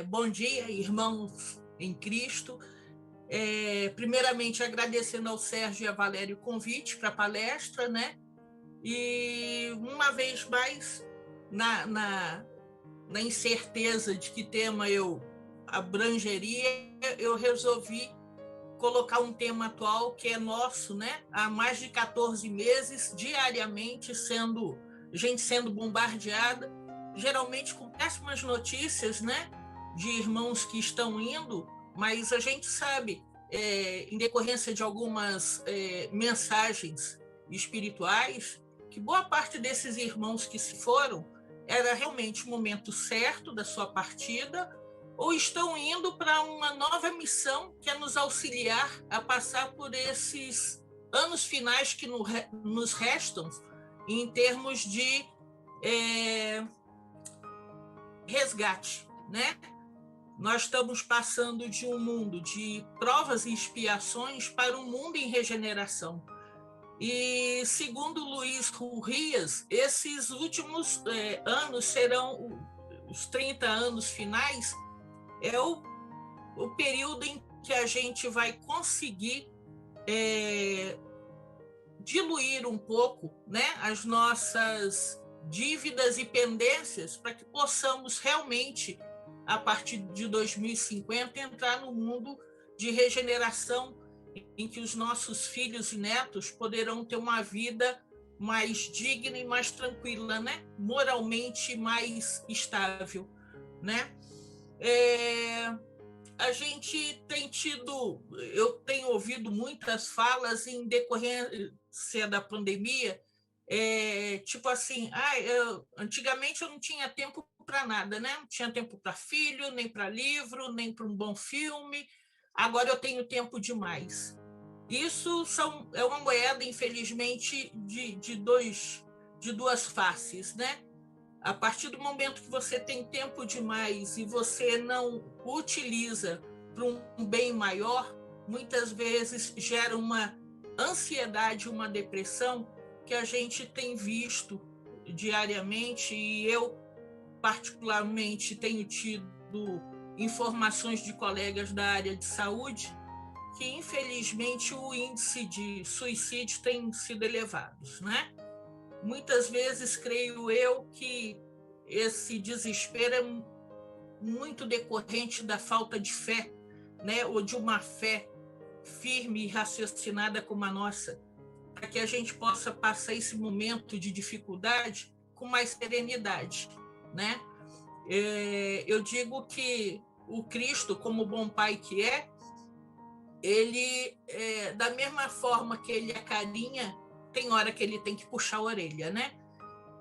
Bom dia, irmãos em Cristo. Primeiramente, agradecendo ao Sérgio e a Valéria o convite para a palestra, né? E uma vez mais, na incerteza de que tema eu abrangeria, eu resolvi colocar um tema atual que é nosso, né? Há mais de 14 meses, diariamente, gente sendo bombardeada, geralmente com péssimas notícias, né? De irmãos que estão indo, mas a gente sabe, em decorrência de algumas mensagens espirituais, que boa parte desses irmãos que se foram era realmente o momento certo da sua partida, ou estão indo para uma nova missão que é nos auxiliar a passar por esses anos finais que nos restam em termos de resgate, né? Nós estamos passando de um mundo de provas e expiações para um mundo em regeneração. E, segundo Luiz Urrias, esses últimos anos serão os 30 anos finais, é o período em que a gente vai conseguir diluir um pouco, né, as nossas dívidas e pendências para que possamos realmente, a partir de 2050, entrar no mundo de regeneração em que os nossos filhos e netos poderão ter uma vida mais digna e mais tranquila, né? Moralmente mais estável, né? A gente tem eu tenho ouvido muitas falas em decorrência da pandemia, tipo assim, antigamente eu não tinha tempo para nada, né? Não tinha tempo para filho, nem para livro, nem para um bom filme. Agora eu tenho tempo demais. Isso é uma moeda, infelizmente, de duas faces, né? A partir do momento que você tem tempo demais e você não utiliza para um bem maior, muitas vezes gera uma ansiedade, uma depressão que a gente tem visto diariamente, e eu particularmente tenho tido informações de colegas da área de saúde que, infelizmente, o índice de suicídio tem sido elevado, né? Muitas vezes, creio eu, que esse desespero é muito decorrente da falta de fé, né? Ou de uma fé firme e raciocinada como a nossa, para que a gente possa passar esse momento de dificuldade com mais serenidade, né? Eu digo que o Cristo, como bom pai que ele, da mesma forma que ele acarinha, tem hora que ele tem que puxar a orelha, né?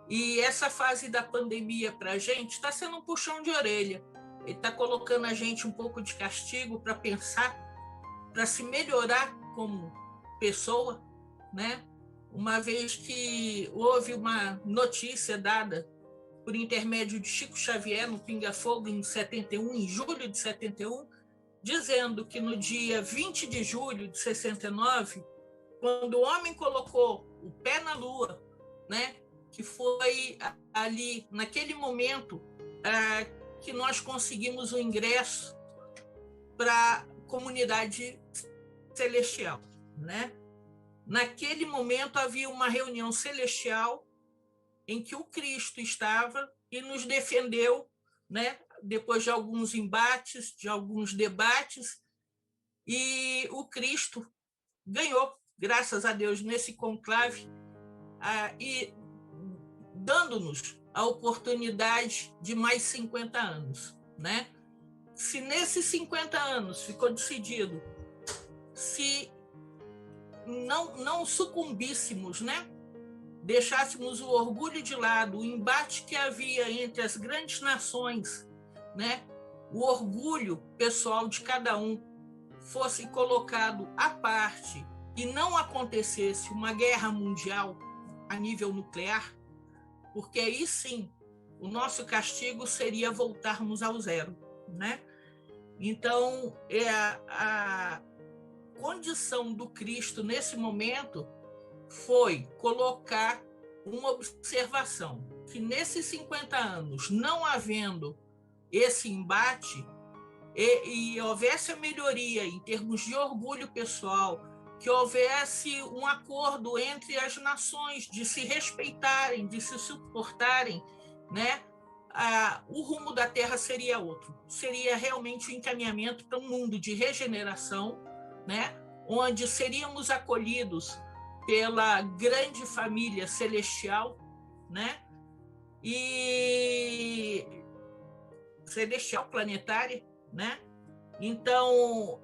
E essa fase da pandemia para a gente está sendo um puxão de orelha. Ele está colocando a gente um pouco de castigo para pensar, para se melhorar como pessoa, né? Uma vez que houve uma notícia dada por intermédio de Chico Xavier no Pinga Fogo em 71, em julho de 71, dizendo que no dia 20 de julho de 69, quando o homem colocou o pé na Lua, né, que foi ali, naquele momento, que nós conseguimos o ingresso para a comunidade celestial, né? Naquele momento havia uma reunião celestial em que o Cristo estava e nos defendeu, né? Depois de alguns embates, de alguns debates, e o Cristo ganhou, graças a Deus, nesse conclave, e dando-nos a oportunidade de mais 50 anos, né? Se nesses 50 anos ficou decidido, se não sucumbíssemos, né? Deixássemos o orgulho de lado, o embate que havia entre as grandes nações, né? O orgulho pessoal de cada um fosse colocado à parte e não acontecesse uma guerra mundial a nível nuclear, porque aí sim o nosso castigo seria voltarmos ao zero, né? Então, a condição do Cristo nesse momento foi colocar uma observação, que nesses 50 anos, não havendo esse embate e houvesse a melhoria em termos de orgulho pessoal, que houvesse um acordo entre as nações de se respeitarem, de se suportarem, né? O rumo da Terra seria outro. Seria realmente o encaminhamento para um mundo de regeneração, né? Onde seríamos acolhidos pela grande família celestial, né? E celestial planetária, né? Então,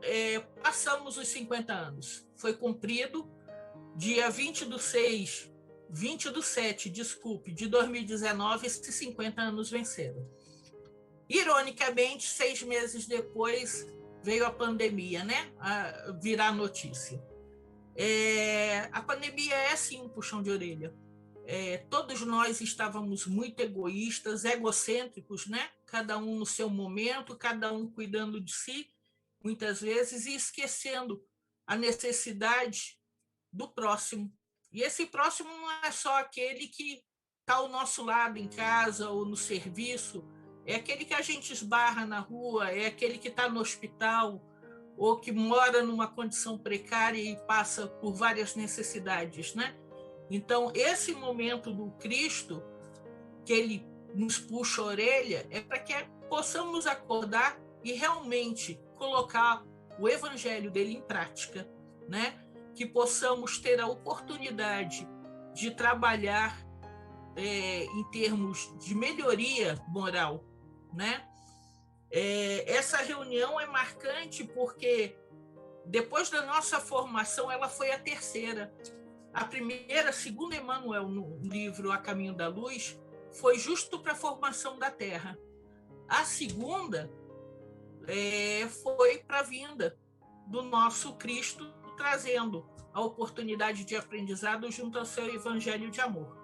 passamos os 50 anos. Foi cumprido dia 20 do 7, desculpe, de 2019, esses 50 anos venceram. Ironicamente, 6 meses depois, veio a pandemia, né? A virar notícia. A pandemia é, sim, um puxão de orelha. Todos nós estávamos muito egoístas, egocêntricos, né? Cada um no seu momento, cada um cuidando de si, muitas vezes, e esquecendo a necessidade do próximo. E esse próximo não é só aquele que está ao nosso lado em casa ou no serviço, é aquele que a gente esbarra na rua, é aquele que está no hospital ou que mora numa condição precária e passa por várias necessidades, né? Então, esse momento do Cristo, que ele nos puxa a orelha, é para que possamos acordar e realmente colocar o evangelho dele em prática, né? Que possamos ter a oportunidade de trabalhar em termos de melhoria moral, né? Essa reunião é marcante porque depois da nossa formação ela foi a terceira. A primeira, segundo Emmanuel no livro A Caminho da Luz, foi justo para a formação da Terra. A segunda foi para a vinda do nosso Cristo, trazendo a oportunidade de aprendizado junto ao seu evangelho de amor.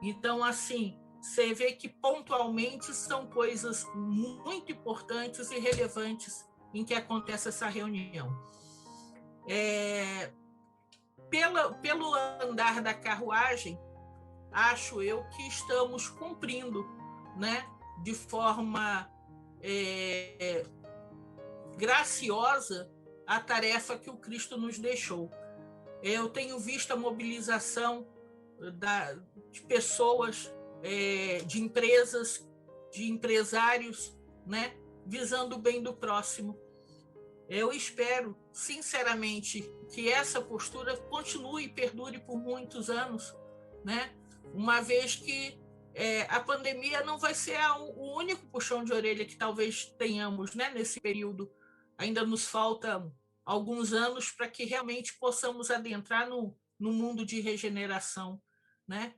Então, assim, você vê que pontualmente são coisas muito importantes e relevantes em que acontece essa reunião. Pelo andar da carruagem, acho eu que estamos cumprindo, né, de forma graciosa a tarefa que o Cristo nos deixou. Eu tenho visto a mobilização de pessoas, de empresas, de empresários, né, visando o bem do próximo. Eu espero, sinceramente, que essa postura continue e perdure por muitos anos, né? Uma vez que a pandemia não vai ser o único puxão de orelha que talvez tenhamos, né, nesse período. Ainda nos faltam alguns anos para que realmente possamos adentrar no mundo de regeneração, né?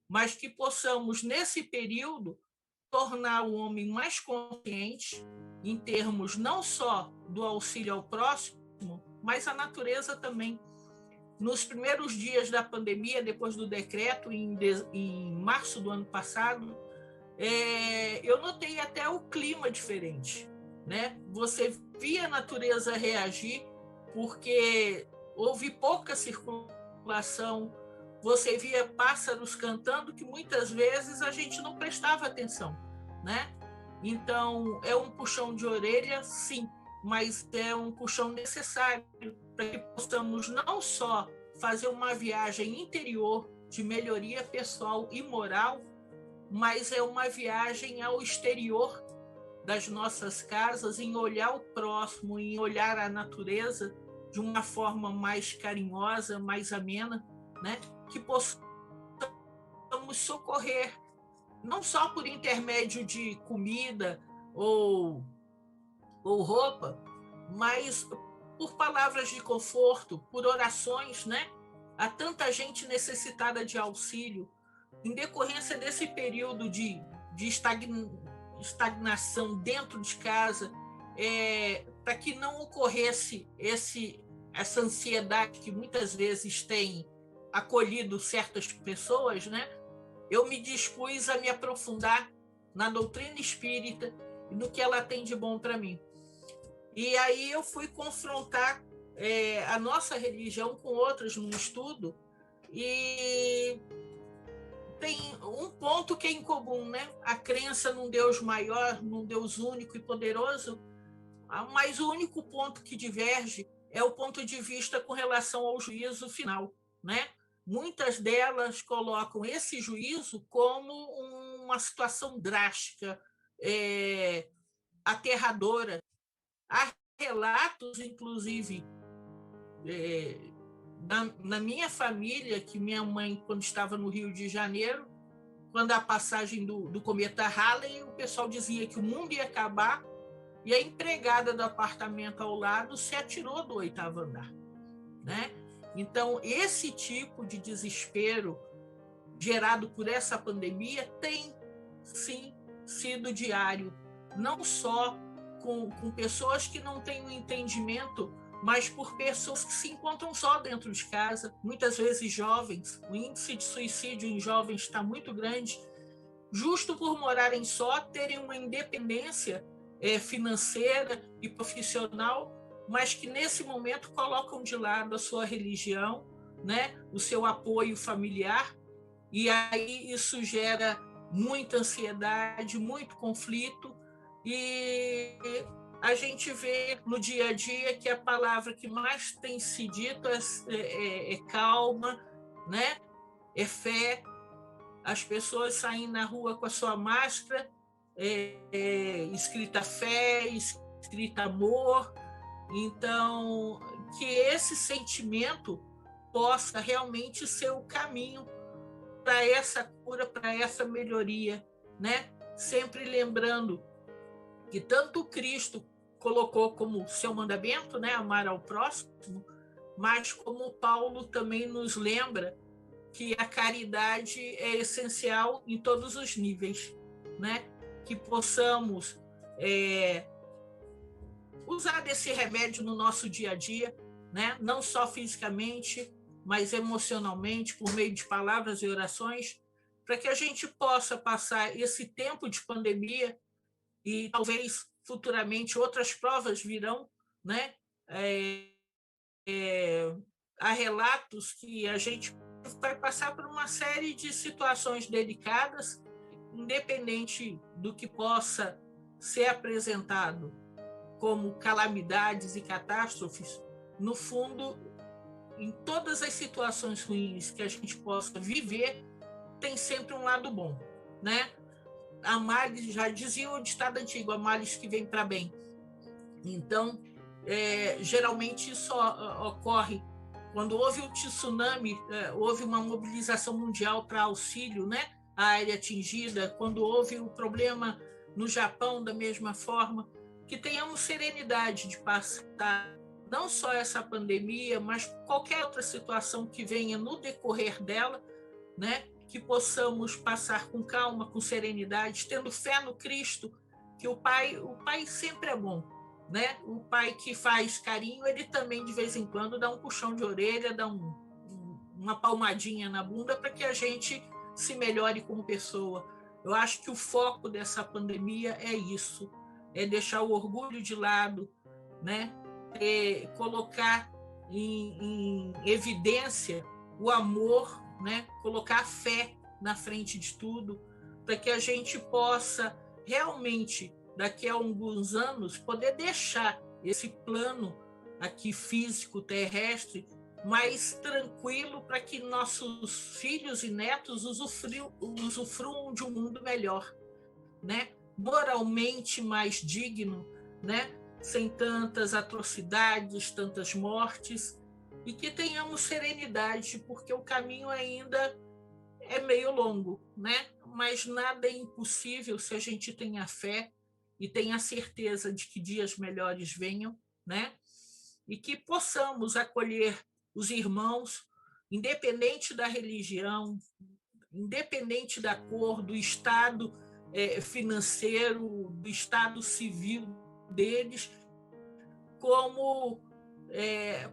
Mas que possamos, nesse período, tornar o homem mais consciente em termos não só do auxílio ao próximo, mas a natureza também. Nos primeiros dias da pandemia, depois do decreto, em março do ano passado, eu notei até o clima diferente, né? Você via a natureza reagir, porque houve pouca circulação, você via pássaros cantando que muitas vezes a gente não prestava atenção, né? Então, é um puxão de orelha, sim, mas é um puxão necessário para que possamos não só fazer uma viagem interior de melhoria pessoal e moral, mas é uma viagem ao exterior das nossas casas, em olhar o próximo, em olhar a natureza de uma forma mais carinhosa, mais amena, né? Que possamos socorrer, não só por intermédio de comida ou roupa, mas por palavras de conforto, por orações, né? Há tanta gente necessitada de auxílio em decorrência desse período de estagnação dentro de casa, para que não ocorresse essa ansiedade que muitas vezes tem acolhido certas pessoas, né? Eu me dispus a me aprofundar na doutrina espírita e no que ela tem de bom para mim. E aí eu fui confrontar a nossa religião com outras no estudo e tem um ponto que é incomum, né? A crença num Deus maior, num Deus único e poderoso, mas o único ponto que diverge é o ponto de vista com relação ao juízo final, né? Muitas delas colocam esse juízo como uma situação drástica, aterradora. Há relatos, inclusive, na minha família, que minha mãe, quando estava no Rio de Janeiro, quando a passagem do cometa Halley, o pessoal dizia que o mundo ia acabar e a empregada do apartamento ao lado se atirou do 8º andar, né? Então, esse tipo de desespero gerado por essa pandemia tem, sim, sido diário, não só com pessoas que não têm um entendimento, mas por pessoas que se encontram só dentro de casa, muitas vezes jovens. O índice de suicídio em jovens está muito grande, justo por morarem só, terem uma independência financeira e profissional, mas que nesse momento colocam de lado a sua religião, né, o seu apoio familiar, e aí isso gera muita ansiedade, muito conflito, e a gente vê no dia a dia que a palavra que mais tem se dito é calma, né? É fé. As pessoas saem na rua com a sua máscara, escrita fé, escrita amor. Então, que esse sentimento possa realmente ser o caminho para essa cura, para essa melhoria, né? Sempre lembrando que tanto Cristo colocou como seu mandamento, né, amar ao próximo, mas como Paulo também nos lembra que a caridade é essencial em todos os níveis, né? Que possamos usar desse remédio no nosso dia a dia, né? Não só fisicamente, mas emocionalmente, por meio de palavras e orações, para que a gente possa passar esse tempo de pandemia e talvez futuramente outras provas virão, né? Há relatos que a gente vai passar por uma série de situações delicadas, independente do que possa ser apresentado como calamidades e catástrofes. No fundo, em todas as situações ruins que a gente possa viver, tem sempre um lado bom, né? A males, já dizia o ditado antigo, a males que vem para bem. Então, geralmente isso ocorre quando houve o tsunami, houve uma mobilização mundial para auxílio, né, à área atingida, quando houve o problema no Japão, da mesma forma, que tenhamos serenidade de passar não só essa pandemia, mas qualquer outra situação que venha no decorrer dela, né, que possamos passar com calma, com serenidade, tendo fé no Cristo, que o Pai sempre é bom, né? O pai que faz carinho, ele também de vez em quando dá um puxão de orelha, dá uma palmadinha na bunda para que a gente se melhore como pessoa. Eu acho que o foco dessa pandemia é isso, é deixar o orgulho de lado, né? Colocar em evidência o amor, né? Colocar a fé na frente de tudo, para que a gente possa realmente, daqui a alguns anos, poder deixar esse plano aqui físico, terrestre, mais tranquilo, para que nossos filhos e netos usufruam de um mundo melhor, né? Moralmente mais digno, né? Sem tantas atrocidades, tantas mortes, e que tenhamos serenidade, porque o caminho ainda é meio longo, né? Mas nada é impossível se a gente tem a fé e tem a certeza de que dias melhores venham, né? E que possamos acolher os irmãos, independente da religião, independente da cor, do estado financeiro, do estado civil deles, como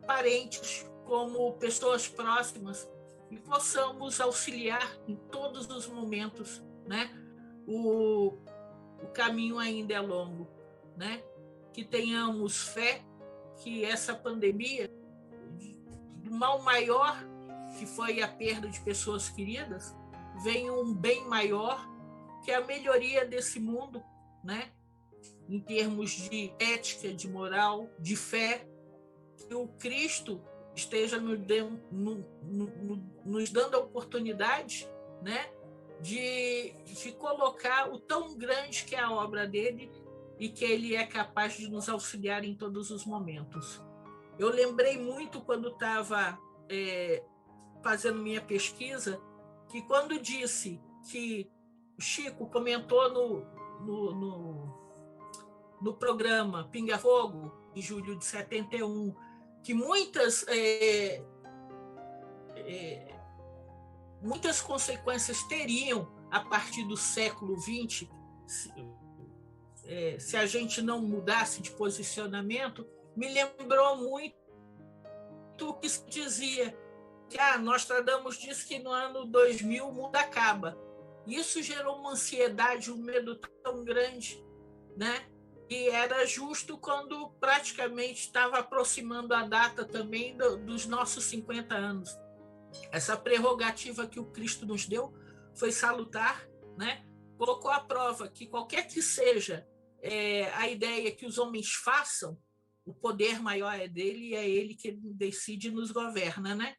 parentes, como pessoas próximas, e possamos auxiliar em todos os momentos, né? O caminho ainda é longo, né? Que tenhamos fé que essa pandemia, do mal maior, que foi a perda de pessoas queridas, vem um bem maior, que é a melhoria desse mundo, né? Em termos de ética, de moral, de fé, que o Cristo esteja nos dando a oportunidade, né, de colocar o tão grande que é a obra dele e que ele é capaz de nos auxiliar em todos os momentos. Eu lembrei muito quando estava fazendo minha pesquisa, que quando disse que o Chico comentou no programa Pinga Fogo, em julho de 71, que muitas consequências teriam a partir do século XX se a gente não mudasse de posicionamento, me lembrou muito o que se dizia, que Nostradamus disse que no ano 2000 o mundo acaba. Isso gerou uma ansiedade, um medo tão grande, né? E era justo quando praticamente estava aproximando a data também dos nossos 50 anos. Essa prerrogativa que o Cristo nos deu foi salutar, né? Colocou à prova que qualquer que seja a ideia que os homens façam, o poder maior é dele e é ele que decide e nos governa, né?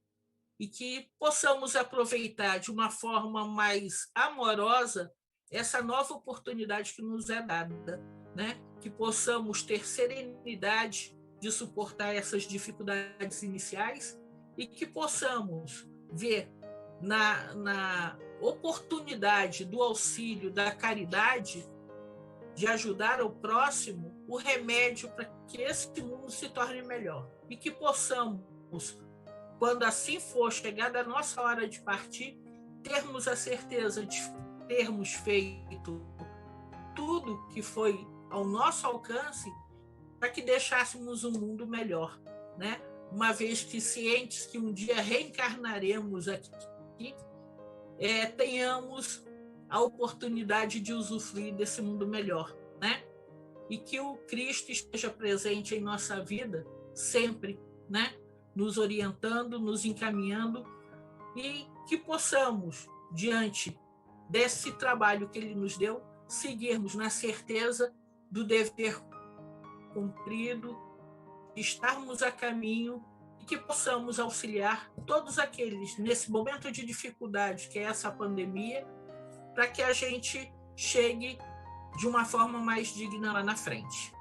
E que possamos aproveitar de uma forma mais amorosa essa nova oportunidade que nos é dada, né? Que possamos ter serenidade de suportar essas dificuldades iniciais e que possamos ver na oportunidade do auxílio, da caridade, de ajudar ao próximo, o remédio para que esse mundo se torne melhor. E que possamos, quando assim for chegada a nossa hora de partir, termos a certeza de termos feito tudo que foi ao nosso alcance para que deixássemos um mundo melhor, né? Uma vez que cientes que um dia reencarnaremos aqui, tenhamos a oportunidade de usufruir desse mundo melhor, né? E que o Cristo esteja presente em nossa vida sempre, né? Nos orientando, nos encaminhando, e que possamos, diante desse trabalho que ele nos deu, seguirmos na certeza do dever cumprido, estarmos a caminho e que possamos auxiliar todos aqueles nesse momento de dificuldade que é essa pandemia, para que a gente chegue de uma forma mais digna lá na frente.